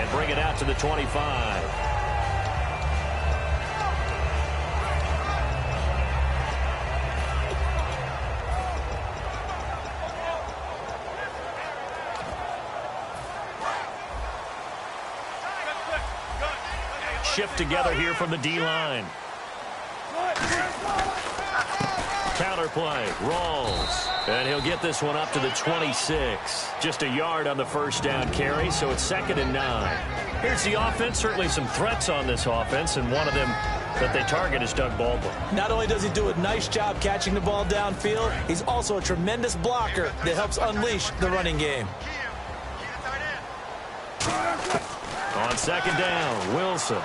and bring it out to the 25. Shift together here from the D-line. Counter play, rolls, and he'll get this one up to the 26. Just a yard on the first down carry, so it's 2nd and 9. Here's the offense. Certainly some threats on this offense, and one of them that they target is Doug Baldwin. Not only does he do a nice job catching the ball downfield, he's also a tremendous blocker that helps unleash the running game. On 2nd down, Wilson.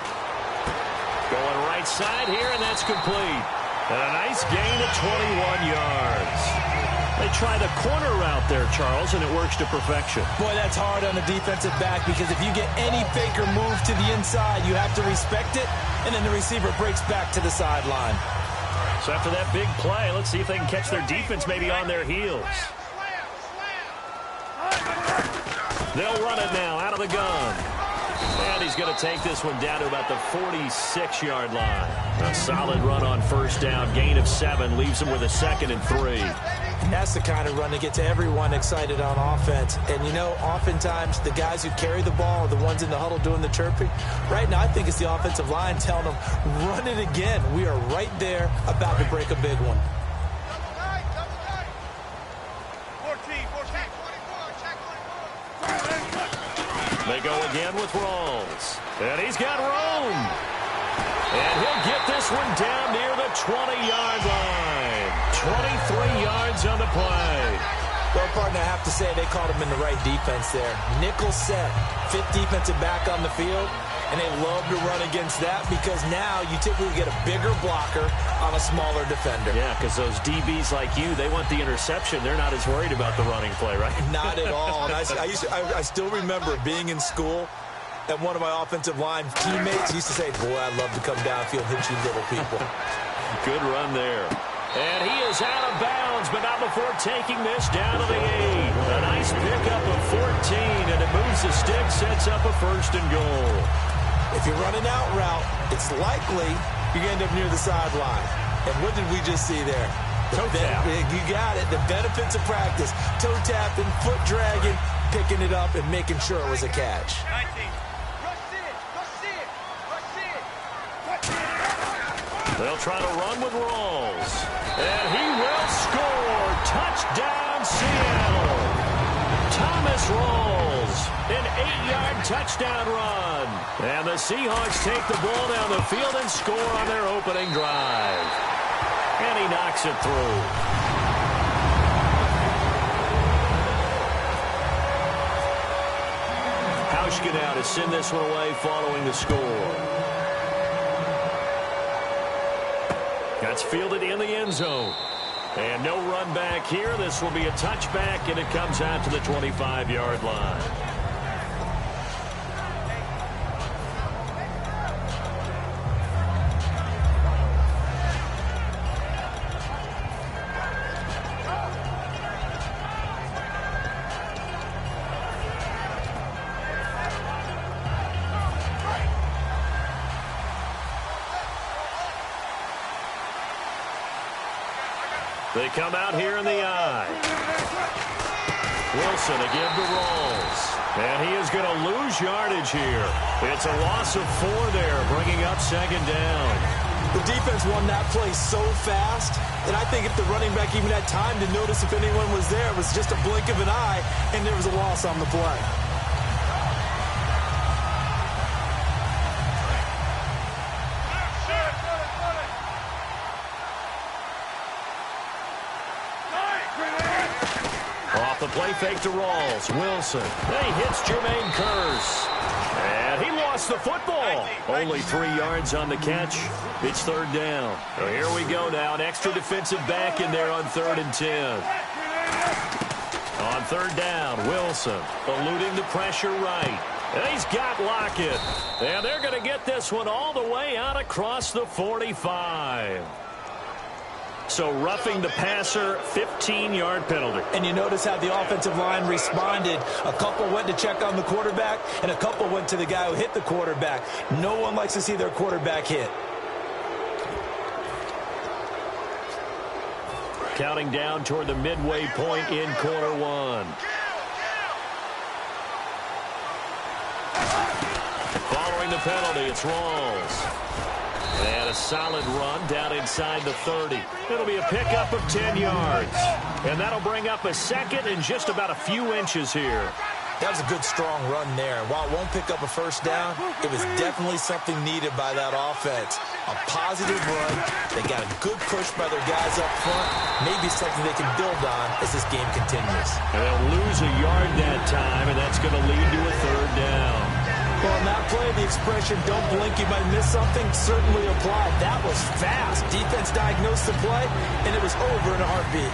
Going right side here, and that's complete. And a nice gain of 21 yards. They try the corner route there, Charles, and it works to perfection. Boy, that's hard on the defensive back because if you get any fake or move to the inside, you have to respect it, and then the receiver breaks back to the sideline. So after that big play, let's see if they can catch their defense maybe on their heels. They'll run it now out of the gun. And he's going to take this one down to about the 46-yard line. A solid run on first down. Gain of 7 leaves him with a 2nd and 3. And that's the kind of run that gets everyone excited on offense. And, you know, oftentimes the guys who carry the ball are the ones in the huddle doing the chirping. Right now, I think it's the offensive line telling them, run it again. We are right there about to break a big one. They go again with Rawls. And he's got room. And he'll get this one down near the 20-yard line. 23 yards on the play. Well, partner, I have to say they called him in the right defense there. Nickel set, 5th defensive back on the field. And they love to run against that because now you typically get a bigger blocker on a smaller defender. Yeah, because those DBs like you, they want the interception. They're not as worried about the running play, right? Not at all. And I still remember being in school, and one of my offensive line teammates used to say, boy, I'd love to come downfield and hit you little people. Good run there. And he is out of bounds, but not before taking this down to the 8. A nice pickup of 14, and it moves the stick, sets up a 1st and goal. If you're running out route, it's likely you're going to end up near the sideline. And what did we just see there? Toe tap. You got it. The benefits of practice. Toe tapping, foot dragging, picking it up, and making sure it was a catch. They'll try to run with Rawls. And he will score. Touchdown, Seattle. Thomas Rawls. An 8-yard touchdown run. And the Seahawks take the ball down the field and score on their opening drive. And he knocks it through. Hauschka now to send this one away following the score. That's fielded in the end zone. And no run back here. This will be a touchback, and it comes out to the 25-yard line. They come out here in the eye. Wilson again to Rawls. And he is going to lose yardage here. It's a loss of 4 there, bringing up 2nd down. The defense won that play so fast that I think if the running back even had time to notice if anyone was there, it was just a blink of an eye, and there was a loss on the play. The play fake to Rawls. Wilson. He hits Jermaine Kearse. And he lost the football. Only 3 yards on the catch. It's 3rd down. So here we go now. An extra defensive back in there on 3rd and 10. On 3rd down, Wilson eluding the pressure right. And he's got Lockett. And they're going to get this one all the way out across the 45. So roughing the passer, 15-yard penalty. And you notice how the offensive line responded. A couple went to check on the quarterback, and a couple went to the guy who hit the quarterback. No one likes to see their quarterback hit. Counting down toward the midway point in quarter one. Following the penalty, it's Rawls. And a solid run down inside the 30. It'll be a pickup of 10 yards. And that'll bring up a second and just about a few inches here. That was a good, strong run there. While it won't pick up a first down, it was definitely something needed by that offense. A positive run. They got a good push by their guys up front. Maybe something they can build on as this game continues. And they'll lose a yard that time, and that's going to lead to a third down. Well, in that play, the expression, don't blink, you might miss something, certainly applied. That was fast. Defense diagnosed the play, and it was over in a heartbeat.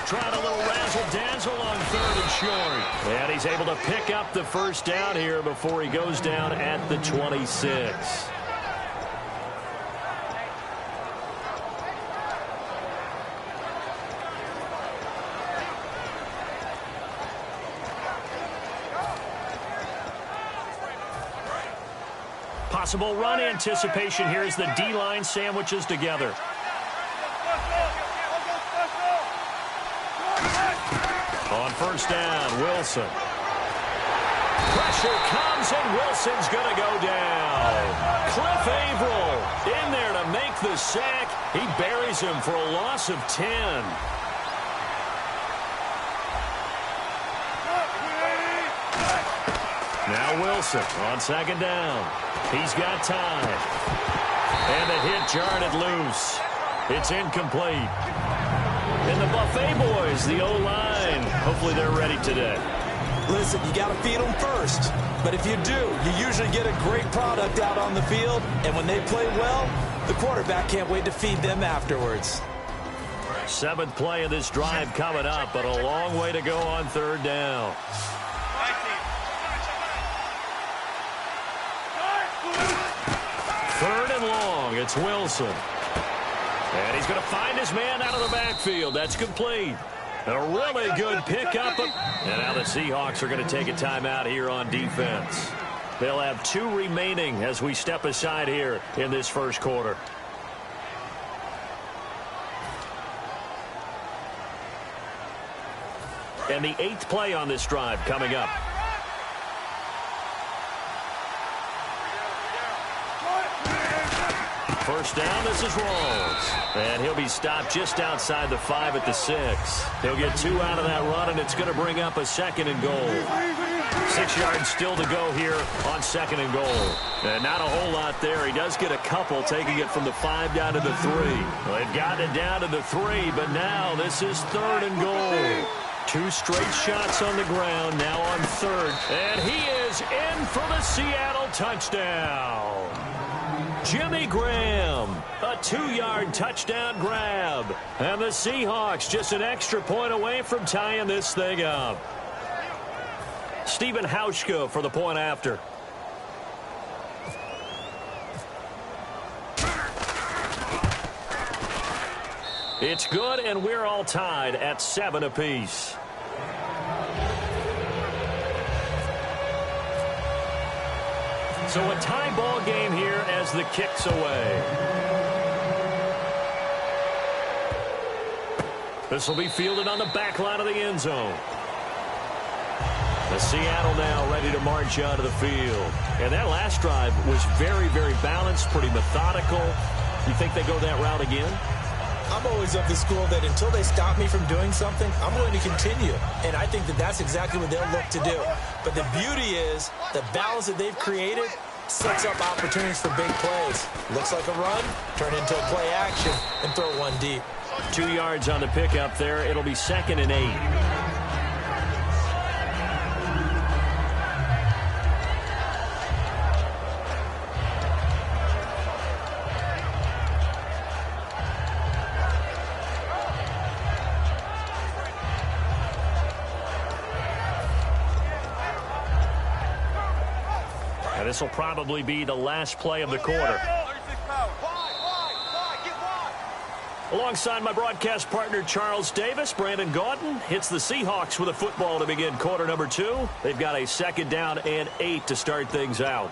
Trying a little razzle-dazzle on third and short. And he's able to pick up the first down here before he goes down at the 26. Possible run anticipation here as the D-line sandwiches together. On first down, Wilson. Pressure comes, and Wilson's going to go down. Cliff Averill in there to make the sack. He buries him for a loss of 10. Now Wilson on second down. He's got time. And the hit jarred it loose. It's incomplete. And the Buffet boys, the O-line, hopefully they're ready today. Listen, you got to feed them first. But if you do, you usually get a great product out on the field. And when they play well, the quarterback can't wait to feed them afterwards. Seventh play of this drive coming up, but a long way to go on third down. Third and long, it's Wilson. And he's going to find his man out of the backfield. That's complete. A really good pickup. And now the Seahawks are going to take a timeout here on defense. They'll have 2 remaining as we step aside here in this first quarter. And the 8th play on this drive coming up. First down, this is Rawls. And he'll be stopped just outside the 5 at the 6. He'll get 2 out of that run, and it's going to bring up a second and goal. 6 yards still to go here on second and goal. And not a whole lot there. He does get a couple, taking it from the 5 down to the 3. Well, they've gotten it down to the 3, but now this is third and goal. 2 straight shots on the ground, now on third. And he is in for the Seattle touchdown. Jimmy Graham, a 2-yard touchdown grab. And the Seahawks just an extra point away from tying this thing up. Stephen Hauschka for the point after. It's good, and we're all tied at 7 apiece. So a tie ball game here as the kick's away. This will be fielded on the back line of the end zone. The Seattle now ready to march out of the field. And that last drive was very, very balanced, pretty methodical. You think they go that route again? I'm always of the school that until they stop me from doing something, I'm going to continue. And I think that that's exactly what they'll look to do. But the beauty is the balance that they've created sets up opportunities for big plays. Looks like a run, turn into a play action, and throw one deep. 2 yards on the pickup there. It'll be second and 8. And this will probably be the last play of the quarter. Alongside my broadcast partner, Charles Davis, Brandon Gaudin hits the Seahawks with a football to begin quarter number 2. They've got a 2nd down and 8 to start things out.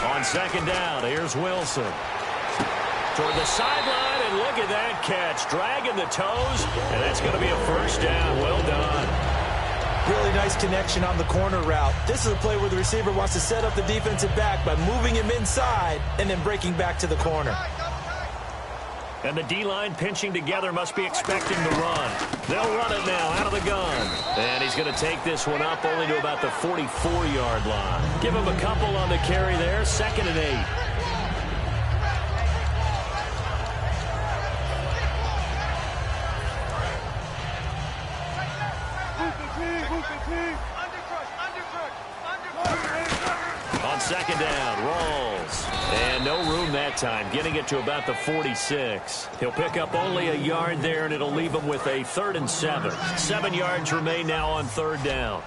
On 2nd down, here's Wilson. Toward the sideline, and look at that catch. Dragging the toes, and that's going to be a 1st down. Well done. Really nice connection on the corner route. This is a play where the receiver wants to set up the defensive back by moving him inside and then breaking back to the corner. And the D-line pinching together must be expecting the run. They'll run it now out of the gun. And he's going to take this one up only to about the 44-yard line. Give him a couple on the carry there. 2nd and 8. On 2nd down, Rawls. And no room that time, getting it to about the 46. He'll pick up only a yard there, and it'll leave him with a 3rd and 7. 7 yards remain now on 3rd down.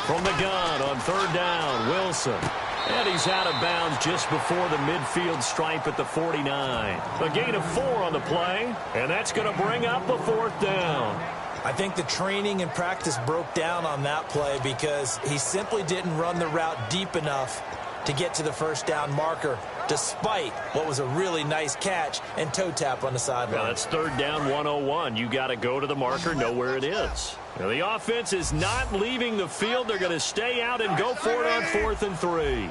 From the gun on 3rd down, Wilson. And he's out of bounds just before the midfield stripe at the 49. A gain of 4 on the play, and that's going to bring up a 4th down. I think the training and practice broke down on that play because he simply didn't run the route deep enough to get to the 1st down marker, despite what was a really nice catch and toe tap on the sideline. Well, that's 3rd down 101. You got to go to the marker, know where it is. Now, the offense is not leaving the field. They're going to stay out and go for it on 4th and 3.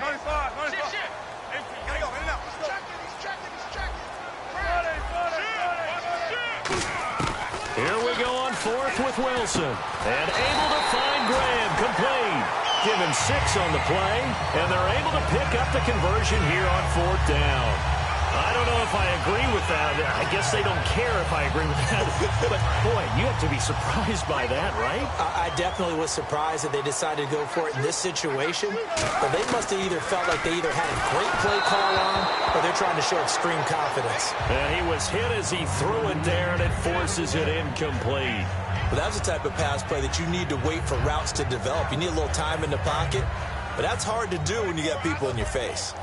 Here we go on 4th with Wilson. And able to find Graham, complete. Give him 6 on the play, and they're able to pick up the conversion here on 4th down. I don't know if I agree with that. I guess they don't care if I agree with that. But, boy, you have to be surprised by that, right? I definitely was surprised that they decided to go for it in this situation. But they must have either felt like they either had a great play call on or they're trying to show extreme confidence. And he was hit as he threw it there, and it forces it incomplete. But that's the type of pass play that you need to wait for routes to develop. You need a little time in the pocket. But that's hard to do when you got people in your face.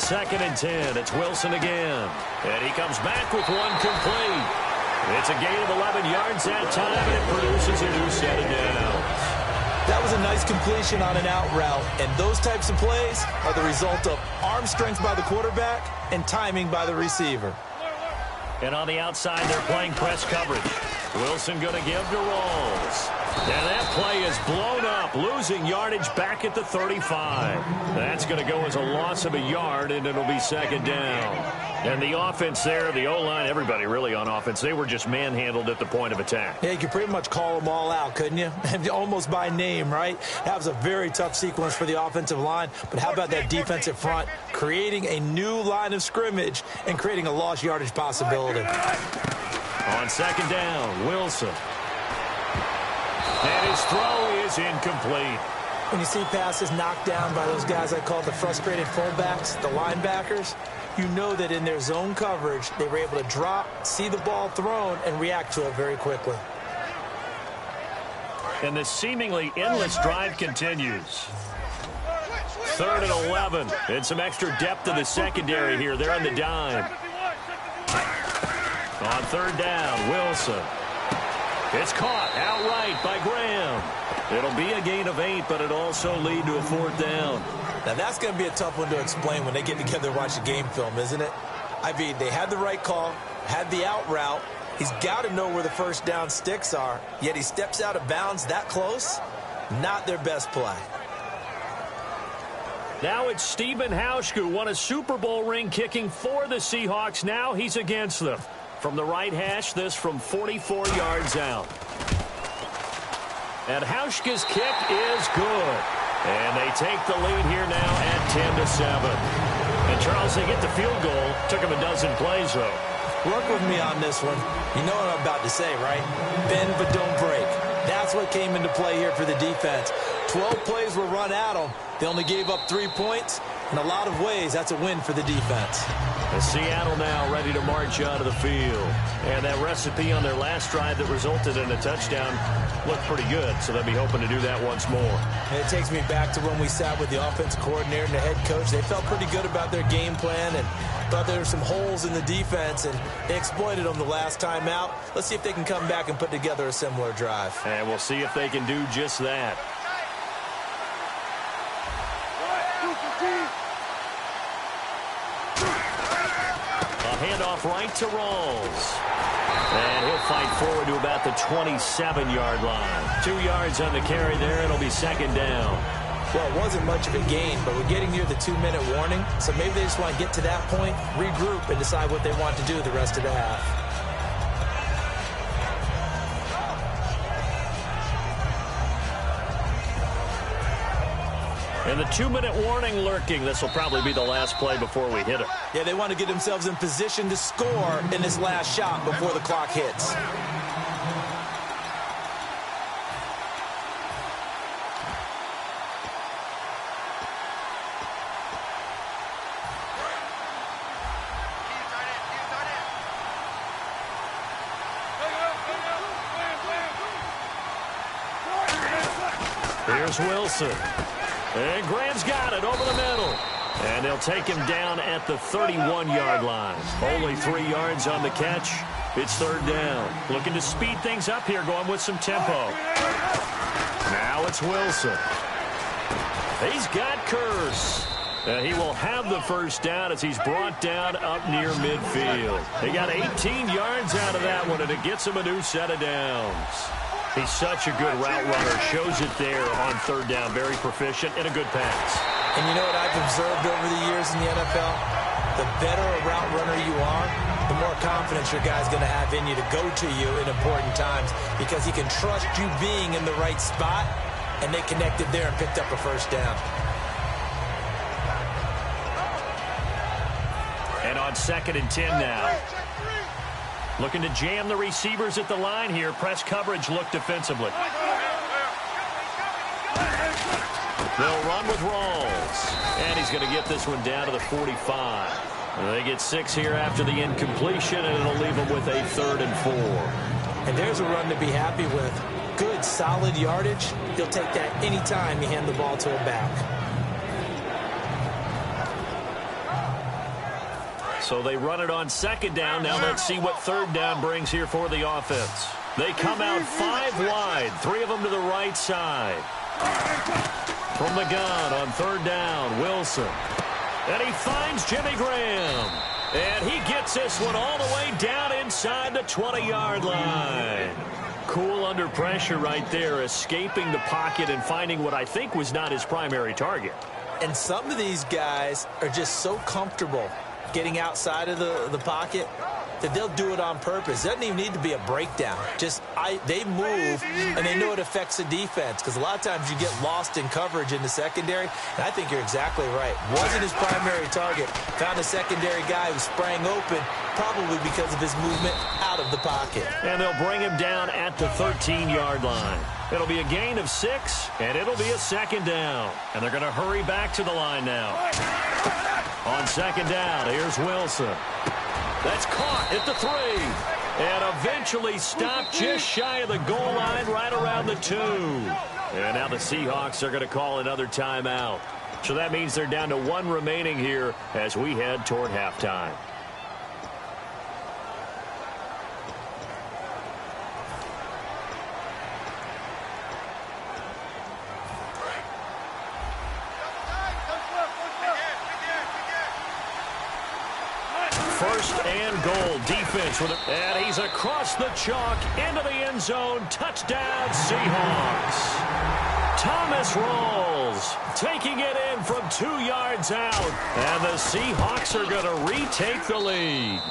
2nd and 10. It's Wilson again. And he comes back with one complete. It's a gain of 11 yards that time, and it produces a new set of downs. That was a nice completion on an out route, and those types of plays are the result of arm strength by the quarterback and timing by the receiver. And on the outside, they're playing press coverage. Wilson going to give to Rawls. And that play is blown up, losing yardage back at the 35. That's going to go as a loss of a yard, and it'll be 2nd down. And the offense there, the O-line, everybody really on offense, they were just manhandled at the point of attack. Yeah, you could pretty much call them all out, couldn't you? Almost by name, right? That was a very tough sequence for the offensive line. But how about that defensive front creating a new line of scrimmage and creating a lost yardage possibility? On 2nd down, Wilson. And his throw is incomplete. When you see passes knocked down by those guys I call the frustrated fullbacks, the linebackers, you know that in their zone coverage, they were able to drop, see the ball thrown, and react to it very quickly. And the seemingly endless drive continues. 3rd and 11. And some extra depth to the secondary here. They're on the dime. On 3rd down, Wilson. It's caught outright by Graham. It'll be a gain of 8, but it'll also lead to a 4th down. Now, that's going to be a tough one to explain when they get together and watch a game film, isn't it? I mean, they had the right call, had the out route. He's got to know where the 1st down sticks are, yet he steps out of bounds that close. Not their best play. Now it's Stephen Hauschke, who won a Super Bowl ring kicking for the Seahawks. Now he's against them. From the right hash, this from 44 yards out. And Hauschke's kick is good. And they take the lead here now at 10-7. And Charles, they get the field goal. Took him a dozen plays, though. Work with me on this one. You know what I'm about to say, right? Bend but don't break. That's what came into play here for the defense. 12 plays were run at them. They only gave up 3 points. In a lot of ways, that's a win for the defense. And Seattle now ready to march out of the field. And that recipe on their last drive that resulted in a touchdown looked pretty good, so they'll be hoping to do that once more. And it takes me back to when we sat with the offensive coordinator and the head coach. They felt pretty good about their game plan and thought there were some holes in the defense, and they exploited them the last time out. Let's see if they can come back and put together a similar drive. And we'll see if they can do just that. Handoff right to Rawls. And he'll fight forward to about the 27-yard line. 2 yards on the carry there. It'll be second down. Well, it wasn't much of a gain, but we're getting near the 2-minute warning. So maybe they just want to get to that point, regroup, and decide what they want to do the rest of the half. And the 2-minute warning lurking. This will probably be the last play before we hit it. Yeah, they want to get themselves in position to score in this last shot before the clock hits. Here's Wilson. And Graham's got it over the middle. And they'll take him down at the 31-yard line. Only 3 yards on the catch. It's third down. Looking to speed things up here, going with some tempo. Now it's Wilson. He's got Curse. He will have the first down as he's brought down up near midfield. He got 18 yards out of that one, and it gets him a new set of downs. He's such a good route runner. Shows it there on third down. Very proficient and a good pass. And you know what I've observed over the years in the NFL? The better a route runner you are, the more confidence your guy's going to have in you to go to you in important times because he can trust you being in the right spot, and they connected there and picked up a first down. And on 2nd and 10 now. Looking to jam the receivers at the line here. Press coverage look defensively. They'll run with Rawls. And he's going to get this one down to the 45. They get 6 here after the incompletion, and it'll leave them with a 3rd and 4. And there's a run to be happy with. Good, solid yardage. He'll take that anytime you hand the ball to a back. So they run it on 2nd down. Now let's see what 3rd down brings here for the offense. They come out 5 wide, 3 of them to the right side. From the gun on 3rd down, Wilson. And he finds Jimmy Graham. And he gets this one all the way down inside the 20-yard line. Cool under pressure right there, escaping the pocket and finding what I think was not his primary target. And some of these guys are just so comfortable getting outside of the pocket that they'll do it on purpose. It doesn't even need to be a breakdown. Just they move, and they know it affects the defense because a lot of times you get lost in coverage in the secondary, and I think you're exactly right. Wasn't his primary target. Found a secondary guy who sprang open, probably because of his movement out of the pocket. And they'll bring him down at the 13-yard line. It'll be a gain of 6, and it'll be a 2nd down. And they're going to hurry back to the line now. On 2nd down, here's Wilson. That's caught at the 3. And eventually stopped just shy of the goal line right around the 2. And now the Seahawks are going to call another timeout. So that means they're down to 1 remaining here as we head toward halftime. First and goal, defense with it. And he's across the chalk into the end zone. Touchdown, Seahawks. Thomas Rawls taking it in from 2 yards out. And the Seahawks are going to retake the lead.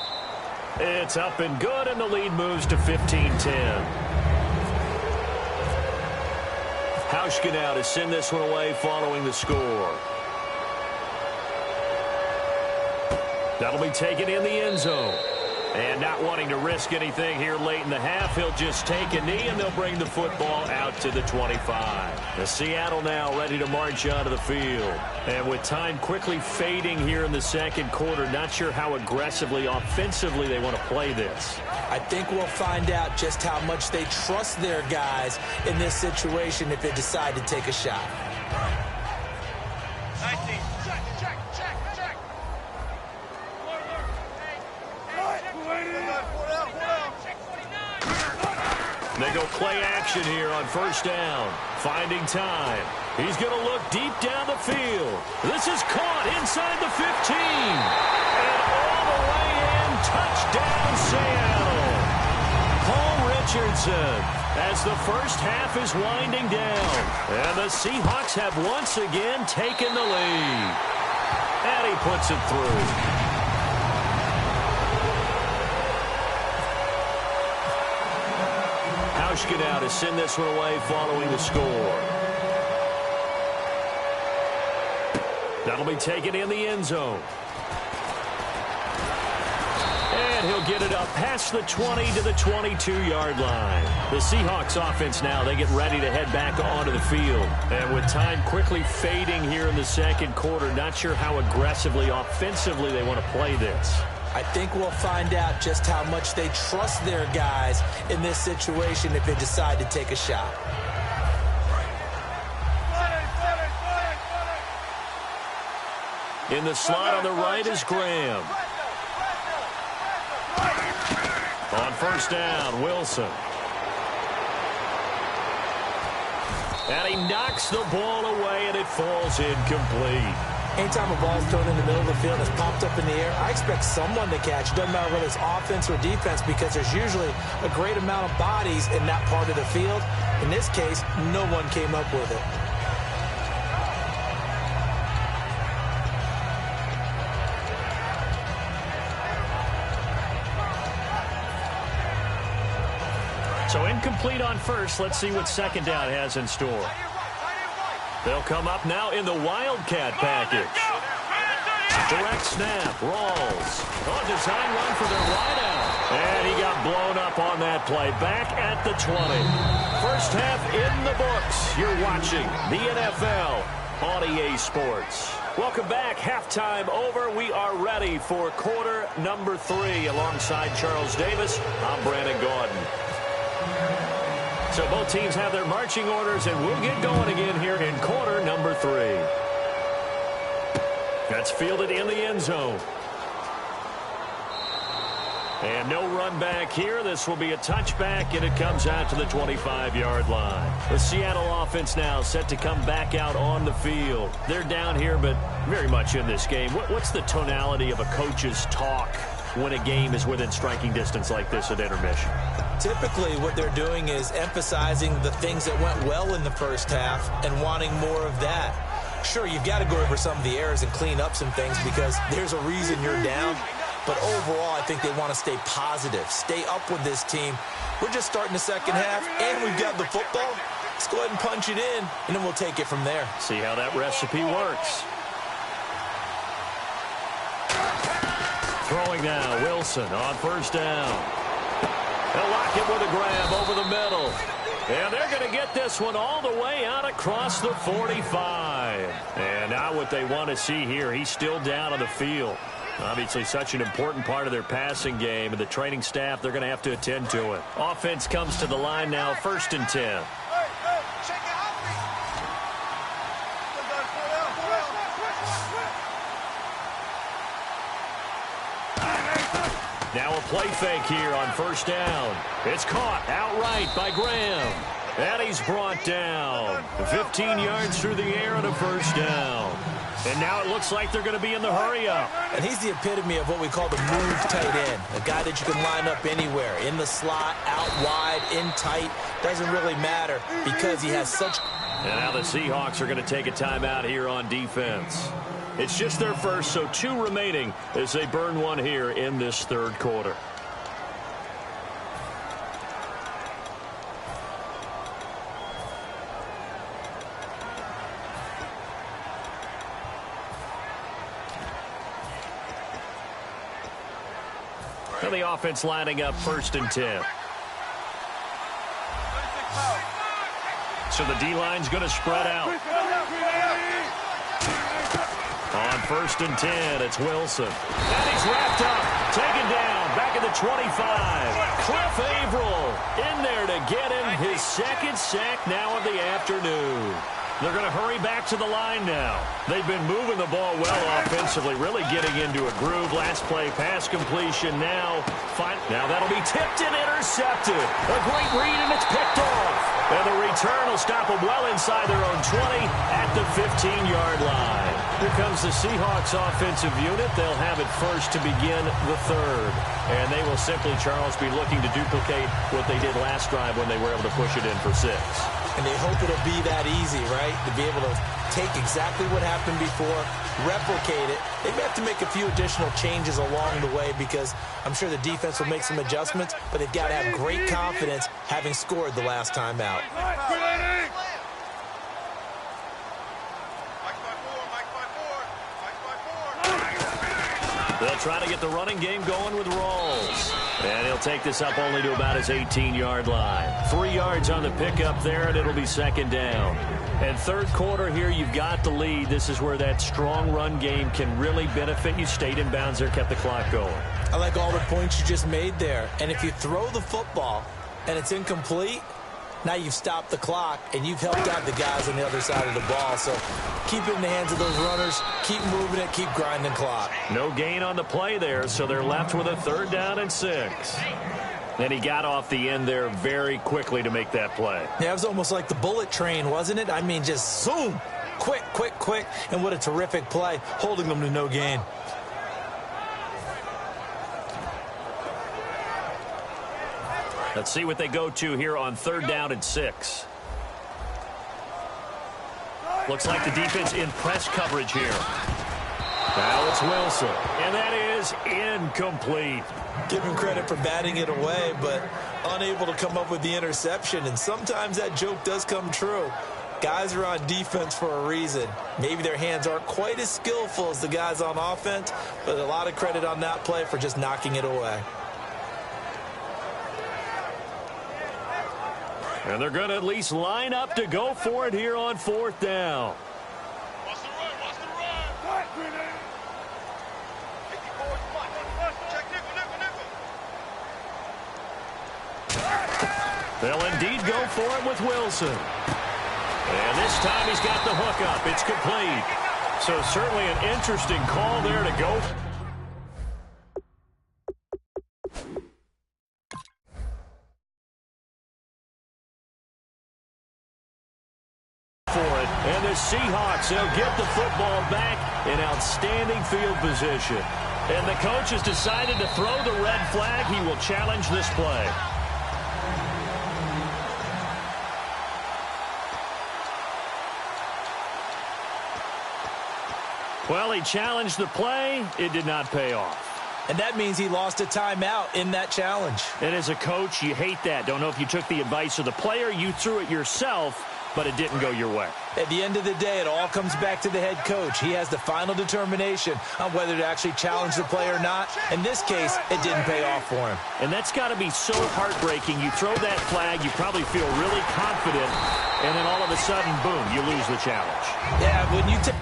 It's up and good, and the lead moves to 15-10. Hauschka now to send this one away following the score. That'll be taken in the end zone. And not wanting to risk anything here late in the half, he'll just take a knee, and they'll bring the football out to the 25. The Seattle now ready to march onto the field. And with time quickly fading here in the second quarter, not sure how aggressively, offensively they want to play this. I think we'll find out just how much they trust their guys in this situation if they decide to take a shot. They go play action here on first down. Finding time. He's going to look deep down the field. This is caught inside the 15. And all the way in. Touchdown, Seattle. Paul Richardson as the first half is winding down. And the Seahawks have once again taken the lead. And he puts it through. Now to send this one away following the score. That'll be taken in the end zone. And he'll get it up past the 20 to the 22-yard line. The Seahawks offense now, they get ready to head back onto the field. And with time quickly fading here in the second quarter, not sure how aggressively, offensively they want to play this. I think we'll find out just how much they trust their guys in this situation if they decide to take a shot. In the slot on the right is Graham. On first down, Wilson. And he knocks the ball away, and it falls incomplete. Anytime a ball's thrown in the middle of the field and it's popped up in the air, I expect someone to catch. It doesn't matter whether it's offense or defense because there's usually a great amount of bodies in that part of the field. In this case, no one came up with it. So incomplete on first. Let's see what second down has in store. They'll come up now in the Wildcat package. Direct snap, Rawls. Oh, design run for their wideout. And he got blown up on that play. Back at the 20. First half in the books. You're watching the NFL on EA Sports. Welcome back. Halftime over. We are ready for quarter number 3. Alongside Charles Davis, I'm Brandon Gordon. So both teams have their marching orders, and we'll get going again here in quarter number 3. That's fielded in the end zone. And no run back here. This will be a touchback, and it comes out to the 25-yard line. The Seattle offense now set to come back out on the field. They're down here, but very much in this game. What's the tonality of a coach's talk when a game is within striking distance like this at intermission? Typically, what they're doing is emphasizing the things that went well in the first half and wanting more of that. Sure, you've got to go over some of the errors and clean up some things because there's a reason you're down. But overall, I think they want to stay positive, stay up with this team. We're just starting the second half, and we've got the football. Let's go ahead and punch it in, and then we'll take it from there. See how that recipe works. Throwing now, Wilson on first down. They'll lock it with a grab over the middle. And they're going to get this one all the way out across the 45. And now what they want to see here, he's still down on the field. Obviously such an important part of their passing game, and the training staff, they're going to have to attend to it. Offense comes to the line now, 1st and 10. Now a play fake here on first down. It's caught outright by Graham. And he's brought down. 15 yards through the air and a first down. And now it looks like they're going to be in the hurry-up. And he's the epitome of what we call the move tight end. A guy that you can line up anywhere. In the slot, out wide, in tight. Doesn't really matter because he has such... And now the Seahawks are going to take a timeout here on defense. It's just their first, so 2 remaining as they burn one here in this third quarter. And the offense lining up 1st and 10. So the D-line's going to spread out. On 1st and 10, it's Wilson. And he's wrapped up, taken down, back at the 25. Cliff Averill in there to get him his 2nd sack now of the afternoon. They're going to hurry back to the line now. They've been moving the ball well offensively, really getting into a groove. Last play, pass completion now. Now that'll be tipped and intercepted. A great read, and it's picked off. And the return will stop them well inside their own 20 at the 15-yard line. Here comes the Seahawks offensive unit. They'll have it first to begin the 3rd. And they will simply, Charles, be looking to duplicate what they did last drive when they were able to push it in for 6. And they hope it'll be that easy, right? To be able to take exactly what happened before, replicate it. They may have to make a few additional changes along the way because I'm sure the defense will make some adjustments, but they've got to have great confidence having scored the last time out. They'll try to get the running game going with Rawls. And he'll take this up only to about his 18-yard line. 3 yards on the pickup there, and it'll be 2nd down. And 3rd quarter here, you've got the lead. This is where that strong run game can really benefit you. Stayed in bounds there, kept the clock going. I like all the points you just made there. And if you throw the football and it's incomplete, now you've stopped the clock, and you've helped out the guys on the other side of the ball. So keep it in the hands of those runners. Keep moving it. Keep grinding clock. No gain on the play there, so they're left with a 3rd down and 6. And he got off the end there very quickly to make that play. Yeah, it was almost like the bullet train, wasn't it? I mean, just zoom. Quick, quick, quick. And what a terrific play, holding them to no gain. Let's see what they go to here on 3rd down and 6. Looks like the defense in press coverage here. Now it's Wilson, and that is incomplete. Give him credit for batting it away, but unable to come up with the interception. And sometimes that joke does come true. Guys are on defense for a reason. Maybe their hands aren't quite as skillful as the guys on offense, but a lot of credit on that play for just knocking it away. And they're going to at least line up to go for it here on 4th down. Watch the run, watch the run. Check nickel. They'll indeed go for it with Wilson. And this time he's got the hook up. It's complete. So certainly an interesting call there to go for it. And the Seahawks, they'll get the football back in outstanding field position. And the coach has decided to throw the red flag. He will challenge this play. Well, he challenged the play. It did not pay off. And that means he lost a timeout in that challenge. And as a coach, you hate that. Don't know if you took the advice of the player, you threw it yourself, but it didn't go your way. At the end of the day, it all comes back to the head coach. He has the final determination on whether to actually challenge the play or not. In this case, it didn't pay off for him. And that's got to be so heartbreaking. You throw that flag, you probably feel really confident, and then all of a sudden, boom, you lose the challenge. Yeah, when you take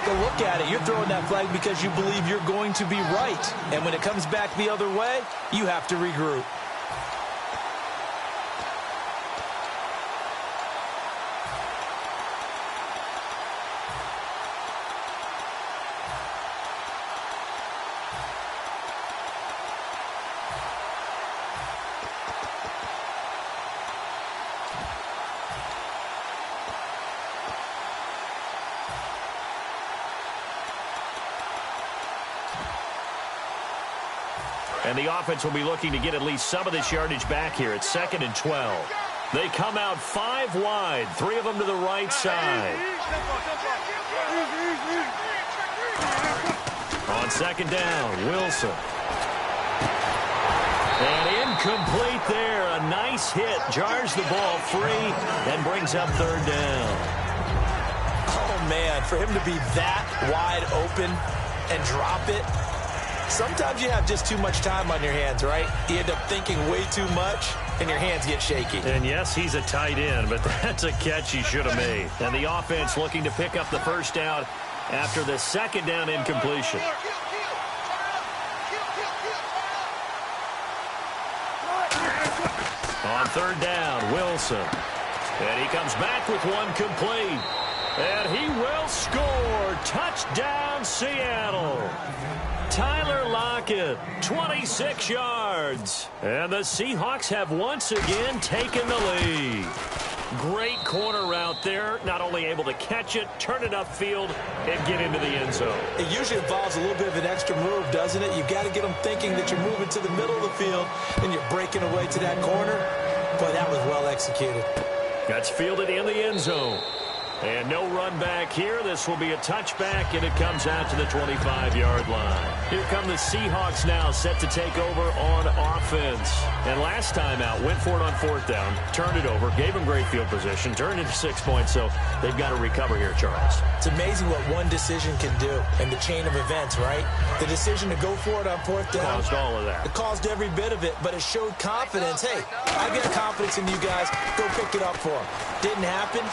take a look at it, you're throwing that flag because you believe you're going to be right. And when it comes back the other way, you have to regroup. And the offense will be looking to get at least some of this yardage back here. It's 2nd and 12. They come out 5 wide, 3 of them to the right side. On 2nd down, Wilson. And incomplete there. A nice hit. Jars the ball free and brings up 3rd down. Oh, man, for him to be that wide open and drop it. Sometimes you have just too much time on your hands, right? You end up thinking way too much, and your hands get shaky. And yes, he's a tight end, but that's a catch he should have made. And the offense looking to pick up the 1st down after the 2nd down incompletion. On 3rd down, Wilson. And he comes back with one complete. And he will score. Touchdown, Seattle. Tyler Lockett, 26 yards. And the Seahawks have once again taken the lead. Great corner route there. Not only able to catch it, turn it upfield, and get into the end zone. It usually involves a little bit of an extra move, doesn't it? You've got to get them thinking that you're moving to the middle of the field and you're breaking away to that corner. Boy, that was well executed. That's fielded in the end zone. And no run back here. This will be a touchback, and it comes out to the 25-yard line. Here come the Seahawks now, set to take over on offense. And last time out, went for it on 4th down, turned it over, gave them great field position, turned into 6 points, so they've got to recover here, Charles. It's amazing what one decision can do in the chain of events, right? The decision to go for it on 4th down. Caused all of that. It caused every bit of it, but it showed confidence. Hey, I've got confidence in you guys. Go pick it up for them. Didn't happen.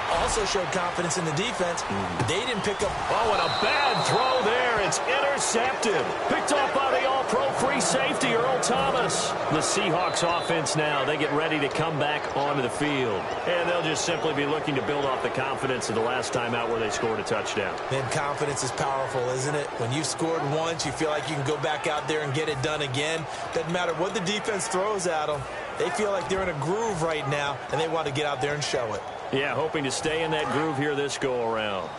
Also showed confidence in the defense. They didn't pick up. Oh, and a bad throw there. It's intercepted. Picked off by the all-pro free safety, Earl Thomas. The Seahawks offense now, they get ready to come back onto the field. And they'll just simply be looking to build off the confidence of the last time out where they scored a touchdown. Man, confidence is powerful, isn't it? When you've scored once, you feel like you can go back out there and get it done again. Doesn't matter what the defense throws at them. They feel like they're in a groove right now, and they want to get out there and show it. Yeah, hoping to stay in that groove here this go-around.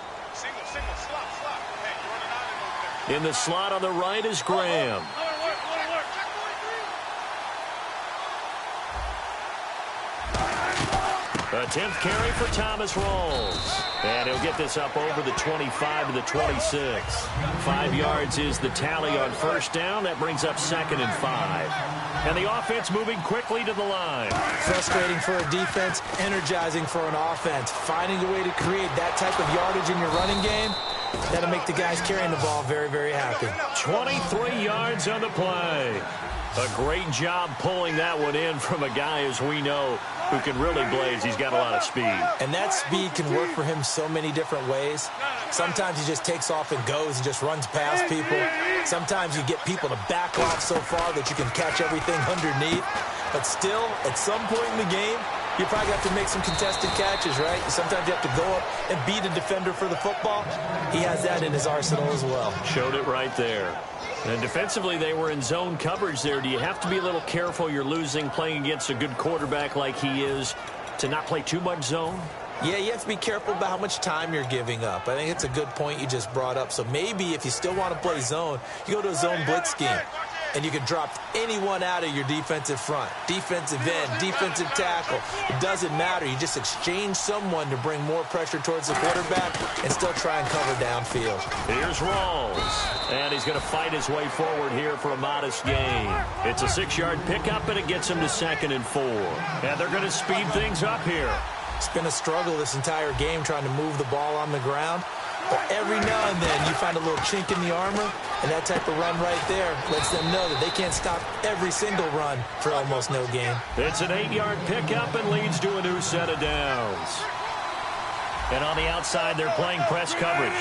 In the slot on the right is Graham. A 10th carry for Thomas Rawls. And he'll get this up over the 25 to the 26. 5 yards is the tally on 1st down. That brings up 2nd and 5. And the offense moving quickly to the line. Frustrating for a defense, energizing for an offense. Finding a way to create that type of yardage in your running game, that'll make the guys carrying the ball very, very happy. 23 yards on the play. A great job pulling that one in from a guy, as we know, who can really blaze. He's got a lot of speed. And that speed can work for him so many different ways. Sometimes he just takes off and goes and just runs past people. Sometimes you get people to back off so far that you can catch everything underneath. But still, at some point in the game, you probably have to make some contested catches, right? Sometimes you have to go up and beat a defender for the football. He has that in his arsenal as well. Showed it right there. And defensively, they were in zone coverage there. Do you have to be a little careful? You're losing playing against a good quarterback like he is to not play too much zone? Yeah, you have to be careful about how much time you're giving up. I think it's a good point you just brought up. So maybe if you still want to play zone, you go to a zone blitz scheme. And you can drop anyone out of your defensive front. Defensive end, defensive tackle. It doesn't matter. You just exchange someone to bring more pressure towards the quarterback and still try and cover downfield. Here's Rawls. And he's going to fight his way forward here for a modest gain. It's a 6-yard pickup, and it gets him to 2nd and 4. And they're going to speed things up here. It's been a struggle this entire game trying to move the ball on the ground. But every now and then you find a little chink in the armor, and that type of run right there lets them know that they can't stop every single run for almost no gain. It's an 8-yard pickup and leads to a new set of downs. And on the outside, they're playing press coverage.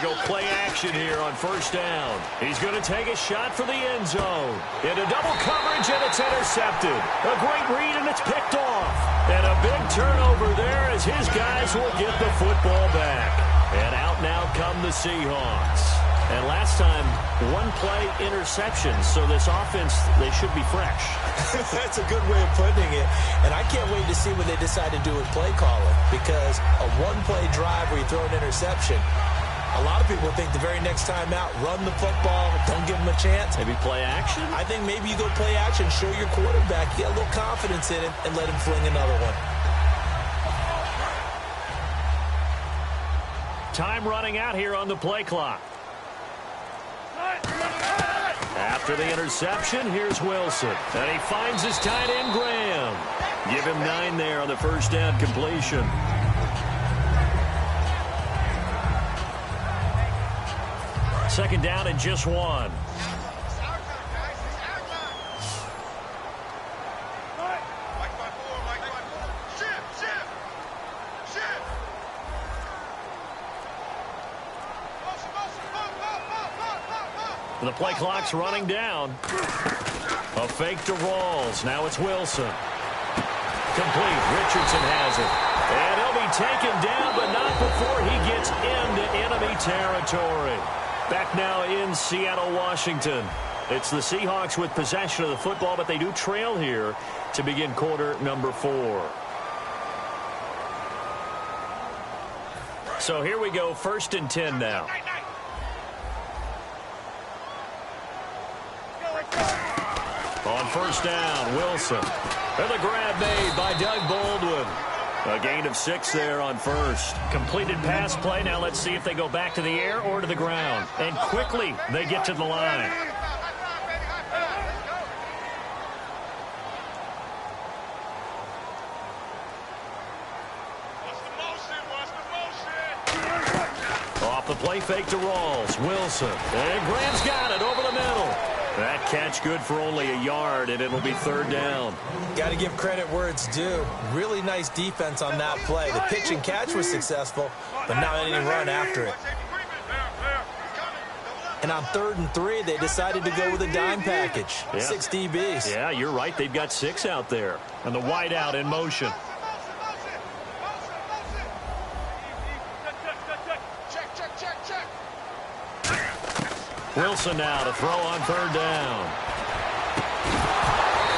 They go play action here on first down. He's going to take a shot for the end zone. Into double coverage, and it's intercepted. A great read, and it's picked off. And a big turnover there as his guys will get the football back. And out now come the Seahawks. And last time, one-play interception, so this offense, they should be fresh. That's a good way of putting it. And I can't wait to see what they decide to do with play calling, because a one-play drive where you throw an interception, a lot of people think the very next time out, run the football, don't give them a chance. Maybe play action? I think maybe you go play action, show your quarterback, get a little confidence in him, and let him fling another one. Time running out here on the play clock. After the interception, here's Wilson. And he finds his tight end, Graham. Give him 9 there on the first down completion. Second down and just 1. The play clock's running down. A fake to Rawls. Now it's Wilson. Complete. Richardson has it. And he'll be taken down, but not before he gets into enemy territory. Back now in Seattle, Washington. It's the Seahawks with possession of the football, but they do trail here to begin quarter number 4. So here we go, 1st and 10 now. On first down, Wilson. And the grab made by Doug Baldwin. A gain of 6 there on first. Completed pass play. Now let's see if they go back to the air or to the ground. And quickly, they get to the line. Off the play fake to Rawls. Wilson. And Graham's got it over the middle. That catch good for only a yard, and it'll be 3rd down. Got to give credit where it's due. Really nice defense on that play. The pitch and catch was successful, but not any run after it. And on 3rd and 3, they decided to go with a dime package. Yeah. 6 DBs. Yeah, you're right. They've got 6 out there. And the wide out in motion. Wilson now to throw on 3rd down.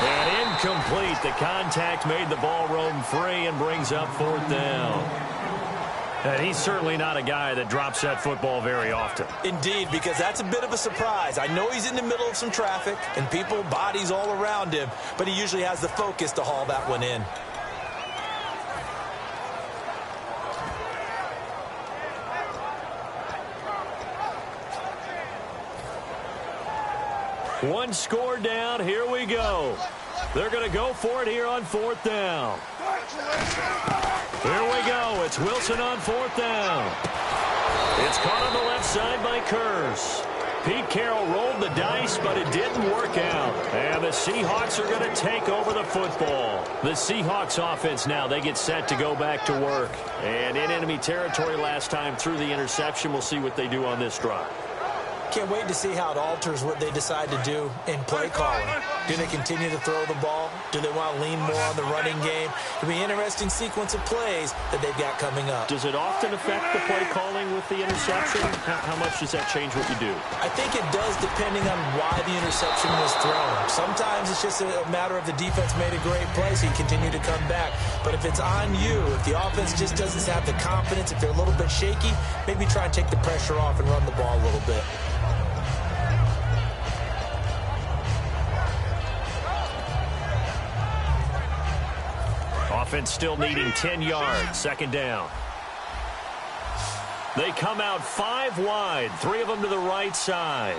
And incomplete. The contact made the ball roam free and brings up 4th down. And he's certainly not a guy that drops that football very often. Indeed, because that's a bit of a surprise. I know he's in the middle of some traffic and people, bodies all around him, but he usually has the focus to haul that one in. One score down. Here we go. They're going to go for it here on 4th down. Here we go. It's Wilson on 4th down. It's caught on the left side by Kearse. Pete Carroll rolled the dice, but it didn't work out. And the Seahawks are going to take over the football. The Seahawks offense now, they get set to go back to work. And in enemy territory last time through the interception. We'll see what they do on this drive. Can't wait to see how it alters what they decide to do in play calling. Do they continue to throw the ball? Do they want to lean more on the running game? It'll be an interesting sequence of plays that they've got coming up. Does it often affect the play calling with the interception? How much does that change what you do? I think it does, depending on why the interception was thrown. Sometimes it's just a matter of the defense made a great play, so you continue to come back. But if it's on you, if the offense just doesn't have the confidence, if they're a little bit shaky, maybe try and take the pressure off and run the ball a little bit. Offense still needing 10 yards. 2nd down. They come out 5 wide. 3 of them to the right side.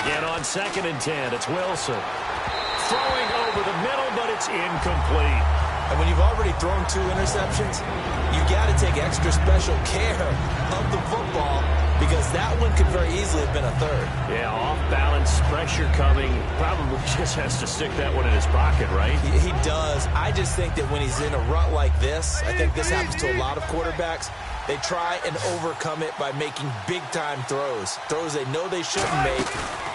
Again on 2nd and 10. It's Wilson. Throwing over the middle, but it's incomplete. And when you've already thrown 2 interceptions, you've got to take extra special care of the football, because that one could very easily have been a 3rd. Yeah, off balance, pressure coming. Probably just has to stick that one in his pocket, right? He does. I just think that when he's in a rut like this, I think this happens to a lot of quarterbacks, They try and overcome it by making big-time throws. Throws they know they shouldn't make,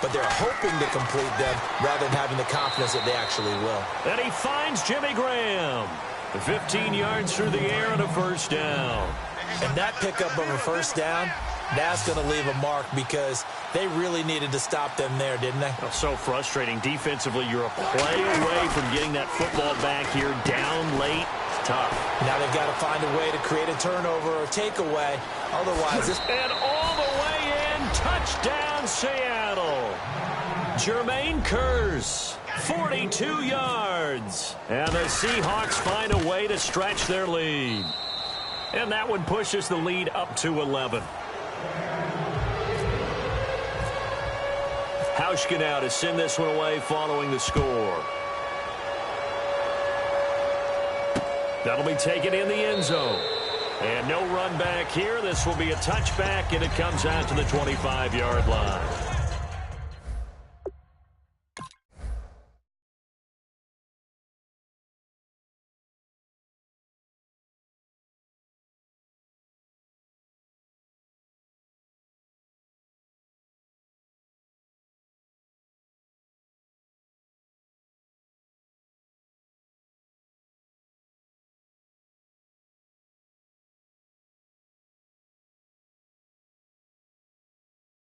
but they're hoping to complete them rather than having the confidence that they actually will. And he finds Jimmy Graham. 15 yards through the air and a first down. And that pickup of a first down, that's going to leave a mark because they really needed to stop them there, didn't they? Oh, so frustrating. Defensively, you're a play away from getting that football back here down late. It's tough. Now they've got to find a way to create a turnover or takeaway. Otherwise, this... And all the way in, touchdown Seattle. Jermaine Kearse, 42 yards. And the Seahawks find a way to stretch their lead. And that one pushes the lead up to 11. Hauschka now to send this one away following the score. That'll be taken in the end zone. And no run back here. This will be a touchback, and it comes out to the 25-yard line.